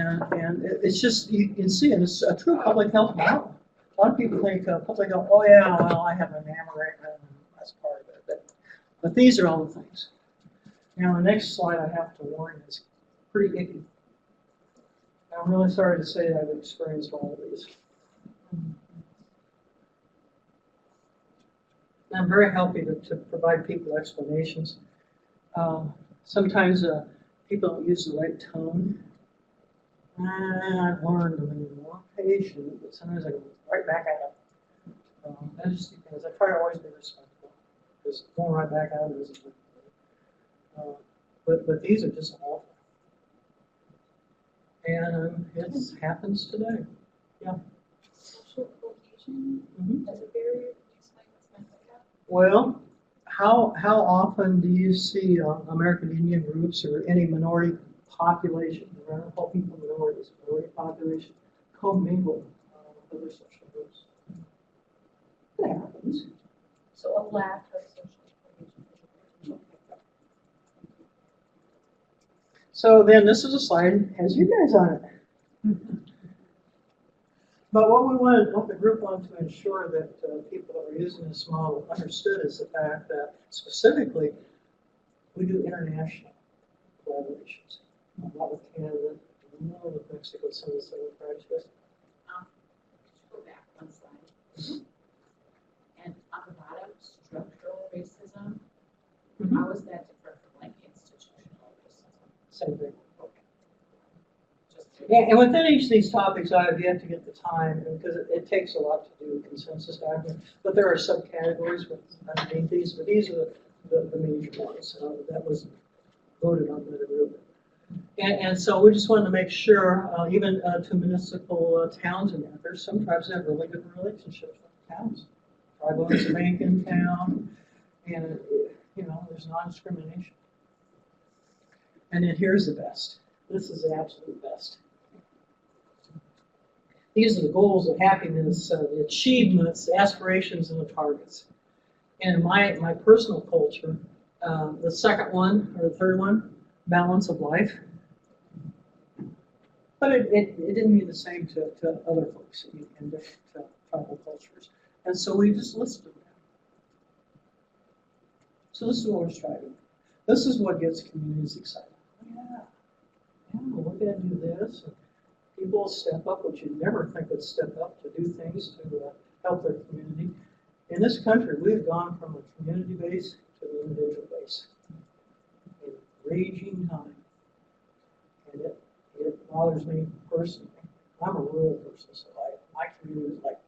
out. And it's just, you can see it, it's a true public health model. A lot of people think, they go, oh yeah, well, I have an amaranth, that's part of it. But these are all the things. Now, the next slide I have to warn is pretty icky. I'm really sorry to say that I've experienced all of these. And I'm very happy to provide people explanations. Sometimes people don't use the right tone. I've learned to be more patient, but sometimes I go right back at it. That just depends. I try to always be respectful, because going right back at it isn't good. But these are just awful. And it happens today. Yeah. Mhm. as a barrier? Can you explain what's meant by that? Well, how often do you see American Indian groups or any minority population, around all people minorities, minority population, commingle with other social groups? It happens. So a lack of social cohesion. So then this is a slide that has you guys on it. But what the group wanted to ensure that people that were using this model understood is the fact that specifically we do international collaborations. A lot with Canada, a lot with Mexico, some of the same practices. Go back one slide. And on the bottom, structural racism, how is that different from like institutional racism? Same thing. Just And within each of these topics, I have yet to get the time, because it takes a lot to do a consensus document. But there are subcategories underneath these, but these are the major ones that was voted on by the group. And so we just wanted to make sure, even to municipal towns in that, there's some tribes that have really good relationships with towns. Tribe owns a bank in town, and there's non-discrimination. And then here's the best. This is the absolute best. These are the goals of happiness, the achievements, the aspirations, and the targets. And my personal culture, the second one, or the third one, balance of life. But it didn't mean the same to other folks in different tribal cultures. And so we just listed them. So this is what we're striving for. This is what gets communities excited. Yeah, we're going to do this. And people will step up, which you'd never think would step up to do things to help their community. In this country, we've gone from a community base to the individual base. In raging time. And it bothers me personally. I'm a rural person, so my community is like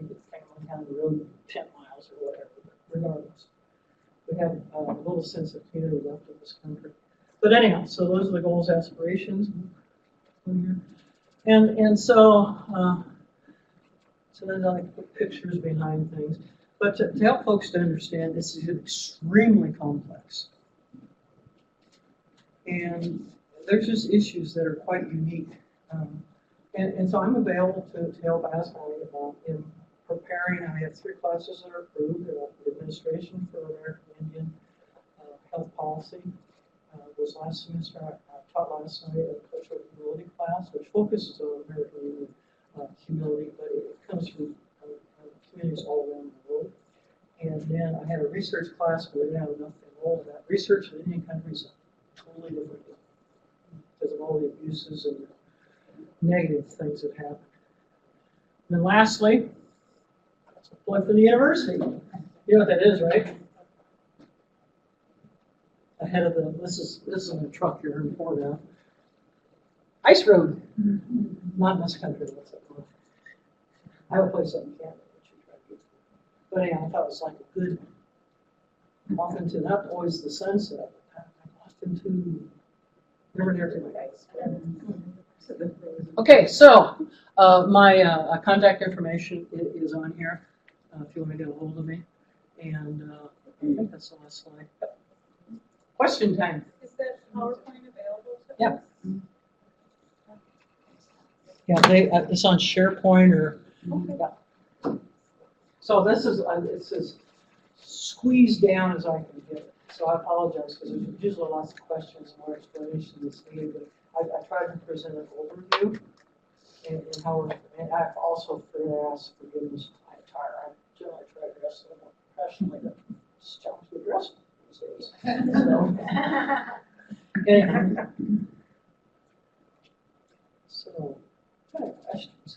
maybe a family down the road 10 miles or whatever, but regardless. We have a little sense of community left in this country. But anyhow, so those are the goals, aspirations. And so then I like to put pictures behind things. But to help folks to understand, this is extremely complex. And there's just issues that are quite unique. And so I'm available to help ask in preparing. I have 3 classes that are approved. Administration for American Indian Health Policy was last semester. I taught last night a cultural humility class, which focuses on American Indian humility, but it comes from communities all around the world. And then I had a research class, but we didn't have enough to enroll in that. Research in Indian countries is totally different because of all the abuses and the negative things that happen. And then lastly, apply for the university. You know what that is, right? Ahead of this is a truck here in Florida. Ice road. Not in this country, what's that called? I have a place up in Canada. But anyhow, I thought it was like a good, off into not always the sunset, but off into never near to my ice. Okay, so my contact information is on here if you want to get a hold of me. And I think that's the last slide. Question time. Is that PowerPoint available to Yeah. us? Yeah, it's on SharePoint or. Okay. Yeah. So this is it's as squeezed down as I can get it. So I apologize because there's usually lots of questions and more explanation that's needed. But I tried to present an overview and how and I've also asked forgiveness for my attire. I generally try to dress a little more professionally, but it's a challenge to dress these days. So any questions?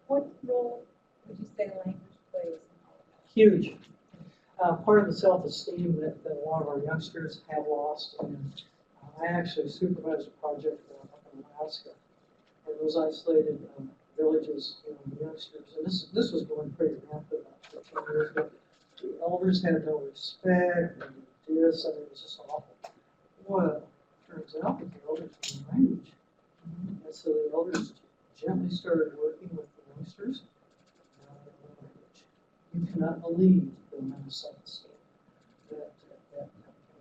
What role would you say language plays in all of that? Huge. Part of the self-esteem that a lot of our youngsters have lost. And I actually supervised a project up in Alaska, and those isolated villages, youngsters. And this was going pretty rapid about 15 years ago. The elders had no respect, and this, and it was just awful. Well, turns out that the elders knew language. And so the elders gently started working with the youngsters. You cannot believe the amount of self-esteem that can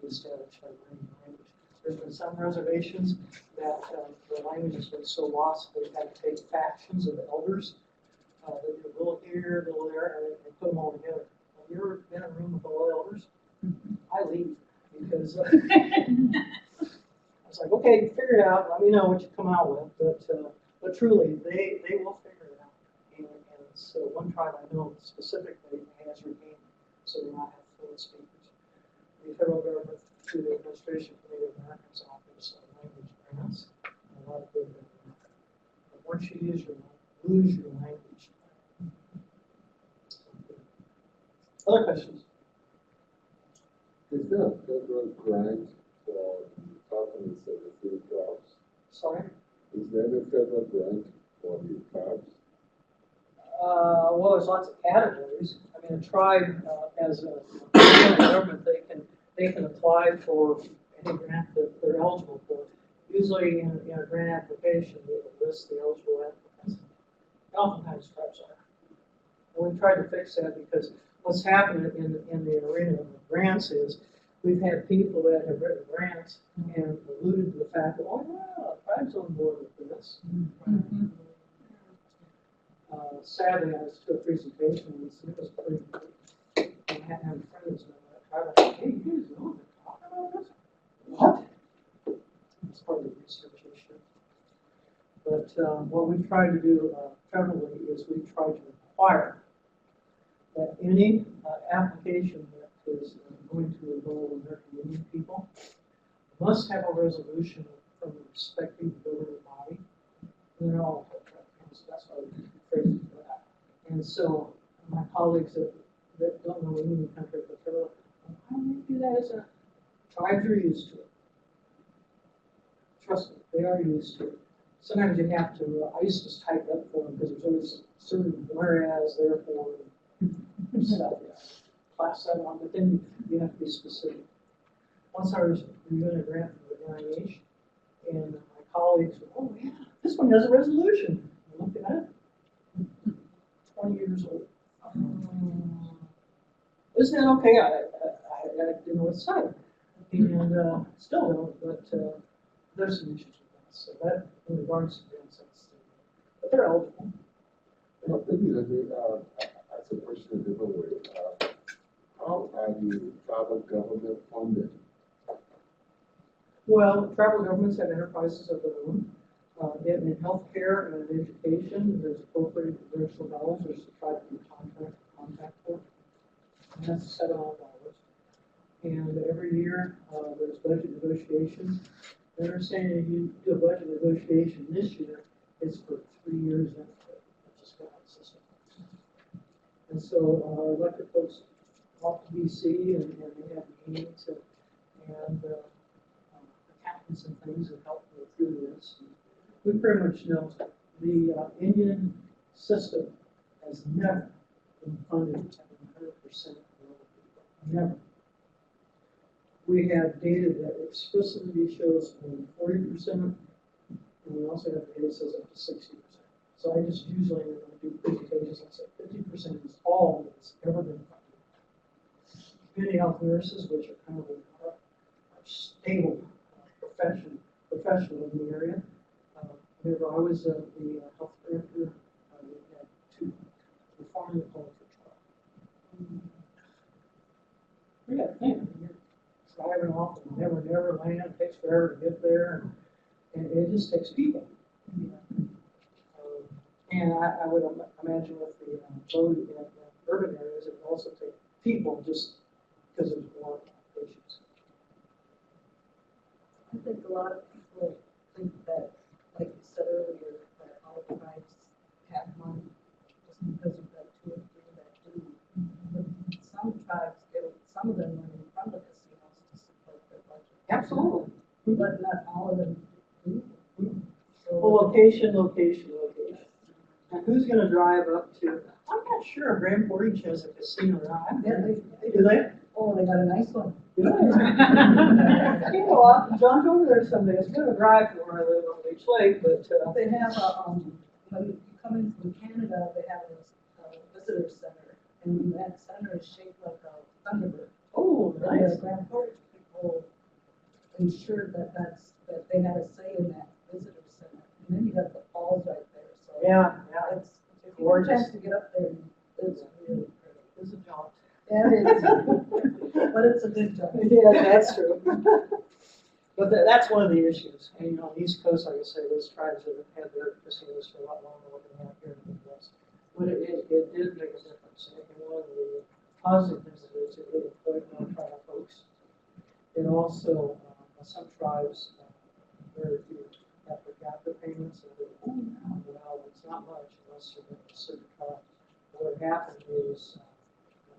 be established by learning language. There's been some reservations that the language has been so lost, they've had to take factions of elders. They do a little here, a little there, and they put them all together. Have you ever been in a room with all elders? I leave because I was like, okay, figure it out. Let me know what you come out with. But truly, they will figure it out. And so one tribe I know specifically has regained, so they now have fluent speakers. The federal government, through the Administration for Native Americans, offers language grants, and a lot of good benefit. But once you lose your language. Other questions? Is there a federal grant for talking instead of field jobs? Sorry? Is there a federal grant for the jobs? Well, there's lots of categories. I mean, a tribe as a government, they can apply for any grant that they're eligible for. Usually in a grant application, they will list the eligible applicants. Oftentimes tribes are. And we tried to fix that because what's happened in the arena of grants is we've had people that have written grants and alluded to the fact that, oh yeah, tribes on board with this. Mm-hmm. Sadly, I was to a presentation and it was pretty good. I had friends that tried to, hey, you guys know they're talking about this? What? It's part of the research issue. But what we try to do federally is we try to require that any application that is going to involve American Indian people must have a resolution from the respective governing body. And they're all so that's why we phrase it for that. And so my colleagues that don't know Indian country, but they're like, how do we do that as a tribes are used to it? Trust me, they are used to it. Sometimes you have to, I used to just type up for them because there's always certain whereas, therefore, stuff, class that on, but then you have to be specific. Once I was reviewing a grant for the NIH, and my colleagues were, oh yeah, this one has a resolution. I looked at it, 20 years old. Isn't that okay? I didn't know what to say. And still don't, but there's some issues with that. So that, in regards to grants, but they're eligible. Well, maybe let me ask a question a different way. How are the tribal government funded? Well, tribal governments have enterprises of their own. In healthcare and in education, there's appropriated congressional dollars, there's to try to be contact for. And that's $700. And every year, there's budget negotiations. I understand if you do a budget negotiation this year, it's for 3 years after it. It's just kind of the system. And so our elected folks off to DC and they have meetings and accountants and things that help go through this. We pretty much know the Indian system has never been funded at 100% of people. Never. We have data that explicitly shows only 40%, and we also have data that says up to 60%. So I just usually, when I do presentations, I say 50% is all that's ever been funded. Community health nurses, which are kind of a stable professional in the area. Whenever I was the health director, we had to reform the culture trial. We got a thing. You're driving off and never land. It takes forever to get there, and it just takes people. And I would imagine with the low in urban areas, it would also take people just because there's more patients. I think a lot of people think that, like you said earlier, that all tribes have money just because you've got 2 or 3 that do. But some tribes get some of their money from the casinos to support their budget. Absolutely. But not all of them do. So, Well, location. And who's going to drive up to? I'm not sure Grand Portage has a casino now. yeah, Do they? oh, they got a nice one. You know, John's over there someday. It's going to drive from where I live on Beach Lake, but They have when you come in from Canada, they have a visitor center, and that center is shaped like a Thunderbird. Oh, And nice. the Grand Portage people ensured that they had a say in that visitor center. And then you got the falls right there, so. Yeah, It's, if you get a chance gorgeous. to get up there, it's really pretty. It's a jaunt. Yeah, it is. But it's a good job. Yeah, that's true. But that's one of the issues. And, you know, on the East Coast, like I say, those tribes that have had their casinos for a lot longer than they have here in the Midwest. But it did make a difference. And one of the positive things is it employed non-tribal folks. It also, some tribes, very few have per capita payments. And well, it's not much unless you're in a certain tribe. What happened is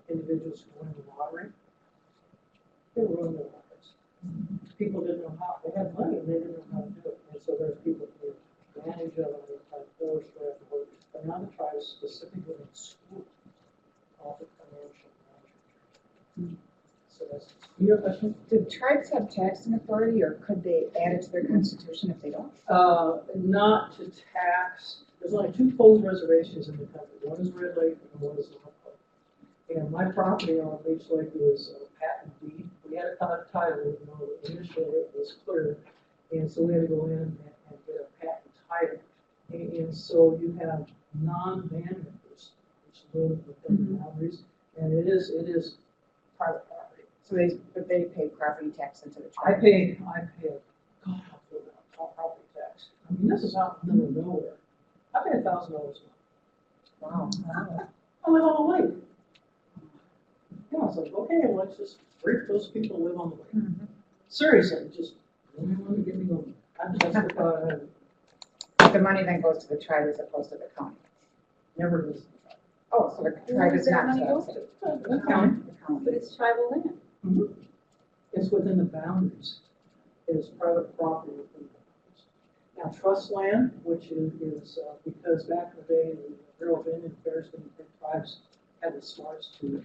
individuals who win the lottery, they were running the lotteries. People didn't know how. They had money and they didn't know how to do it. And so there's people who manage of it, like force, whatever. But now the tribes specifically in school called it financial management. So that's, you have a question? Do tribes have taxing authority, or could they add it to their constitution if they don't? Not to tax. There's only two closed reservations in the country. One is Red Lake and one is North Lake. And my property on Beach Lake is a patent deed. We had a title, even though initially it was clear. And so we had to go in and get a patent title. And so you have non-band members which live within the boundaries. And it is private property. So they pay property tax into the I tribe? pay a god-awful amount of property tax. I mean, this is out in the middle of nowhere. I pay $1,000 a month. Wow. I live on a lake. Yeah, I was like, okay, let's just break those people who live on the lake. Seriously, just don't want to get me going. I justify The money then goes to the tribe as opposed to the county? never listen. Oh, so the tribe is not taxed? The county. But it's tribal land. It's within the boundaries. It is private property within the boundaries. Now, trust land, which is because back in the day, the Bureau of Indian Affairs and the tribes had the smarts to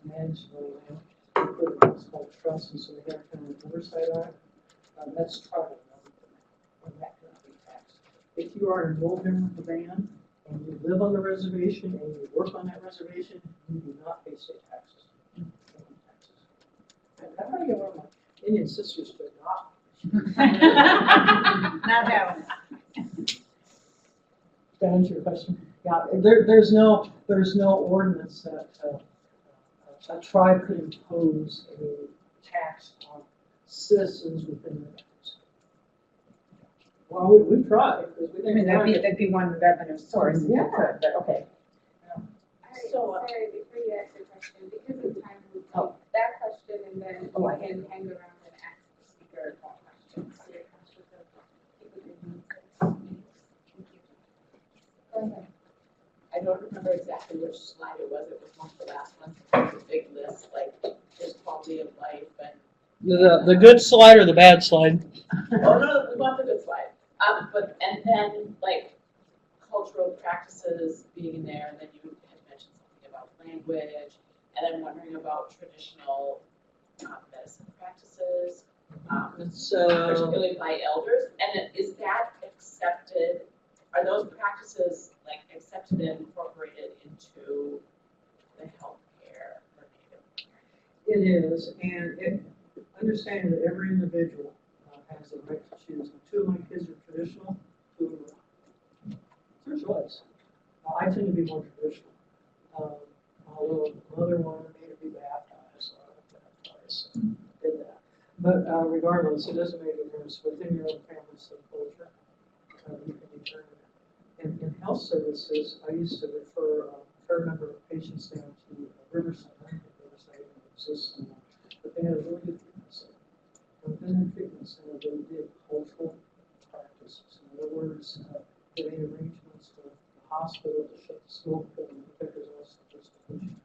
manage their land. They put it what's called trust, and so they have kind of oversight on it. That's tribal land, and that cannot be taxed. If you are an enrolled member of the band and you live on the reservation and you work on that reservation, you do not pay state taxes. I'm trying to get one of my Indian sisters to adopt. Not that one. Does that answer your question? Yeah, there's no ordinance that a tribe could impose a tax on citizens within the boundaries. Well, we've tried, because we I think. mean, that'd be one revenue source if you could, but okay. So, sorry, before you ask your question, because of time, we'll take that question and then Oh, I we can hang around and ask the speaker more questions. So your questions are people can answer. Go ahead. I don't remember exactly which slide it was one of the last ones, it was a big list, like, there's quality of life and. The good slide or the bad slide? Oh, no, we want the good slide. And then, like, cultural practices being in there, and then you had mentioned something about language, and I'm wondering about traditional medicine practices, particularly by elders, and is that accepted, are those practices, like, accepted and incorporated into the healthcare for Native Americans? It is, and understanding that every individual has the right to choose. Two of my kids are traditional, two of them are not. It's their choice. I tend to be more traditional. Although the other one made to be baptized, so I went baptized, so did that. But regardless, it doesn't make a difference within your own family subculture. You can determine it. In health services, I used to refer a fair number of patients down to Riverside. I think Riverside exists anymore, but they had a really good treatment center. Within their treatment center, they did cultural practices. In other words, they made arrangements with the hospital to shut the smoke and the there's also just a patient.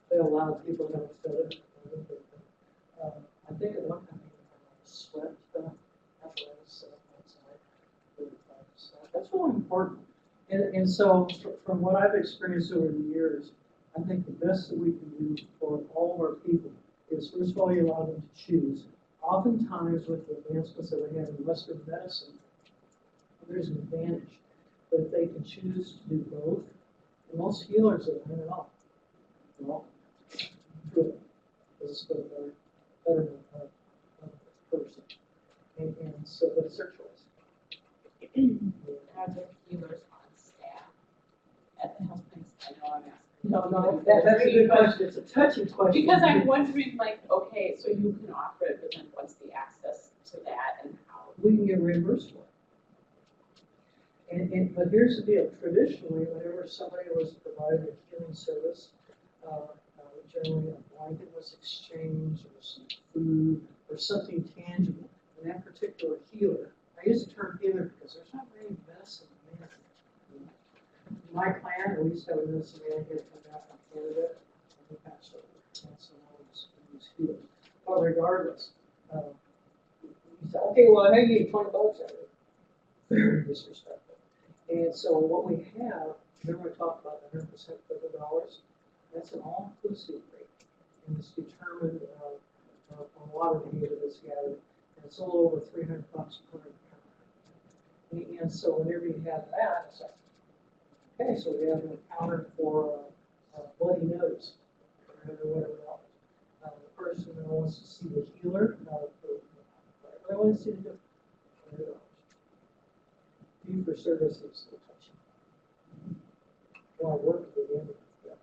They allowed people to have a fetish. I think at one time they had a sweat apparatus outside. That's really important. And so from what I've experienced over the years, I think the best that we can do for all of our people is, first of all, you allow them to choose. Oftentimes with the advancements that we have in Western medicine, there's an advantage. But if they can choose to do both, and most healers are in it all. Well, good. This is for the betterment of the person. And so, but it's their choice. Are there healers on staff at the health place? I know I'm asking. No, that's a good question. It's a touchy question. Because I'm wondering, like, okay, so you can offer it, but then what's the access to that and how? We can get reimbursed for it. But here's the deal. Traditionally, whenever somebody was providing a healing service, generally a blanket was exchanged or some food or something tangible. And that particular healer, I use the term healer because there's not very medicine man. In my clan, we used to have a medicine man here come back from Canada, and he passed over. And so I was healed. But regardless, he said, okay, well, I give you $20 out of it. Very disrespectful. And so what we have, remember we talked about the 100% federal dollars? That's an all-inclusive rate. And it's determined on a lot of data that's gathered. And it's a little over $300 per account. And so whenever you have that, it's like, okay, so we have an encounter for a bloody nose or whatever else. The person that wants to see the healer, I want to see the $100. Fee for service is still touching. Well, I work with the end of it,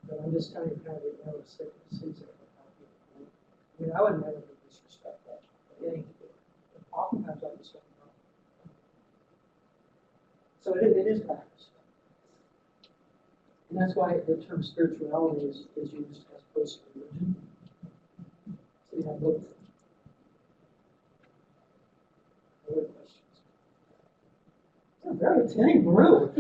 but I'm just telling you kind of the sick season of how people think. I mean, I would never disrespect that. Oftentimes I just don't know. So it is practice. And that's why the term spirituality is used as opposed to religion. So you have both. Other questions? It's a very attentive room.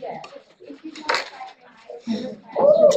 Yeah, if you want to